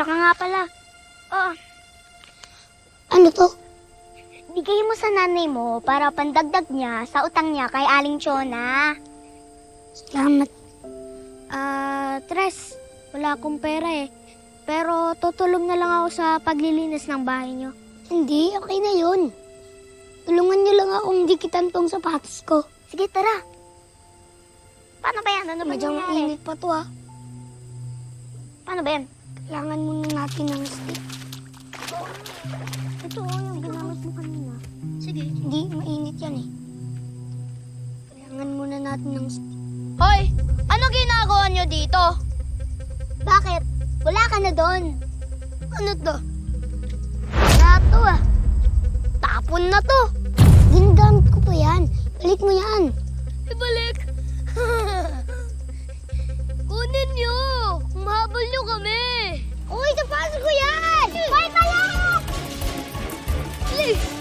Tsaka nga pala, oh, Ano to? bigay mo sa nanay mo para pandagdag niya sa utang niya kay Aling Chona. Salamat. Tres, wala akong pera eh. Pero tutulong na lang ako sa paglilinis ng bahay niyo. Hindi, okay na yun. Tulungan niyo lang akong dikitan tong sapatos ko. Sige, tara. Paano ba yan? Ano ba Medyo nangyari? mainit pa to ah. Paano ba yan? Kailangan muna natin ng stick. Ito yung ginamit mo kanina. Sige. Hindi, mainit yan eh. Kailangan muna natin ng stick. Hoy! Ano ginagawa niyo dito? Bakit? Wala ka na doon. Ano to? Wala to ah. Tapon na to. Ginagamit ko pa yan. Balik mo yan. Ibalik. Kunin niyo. Mahabol niyo kami. Uy, napasok ko yan! Bye, pala! Please.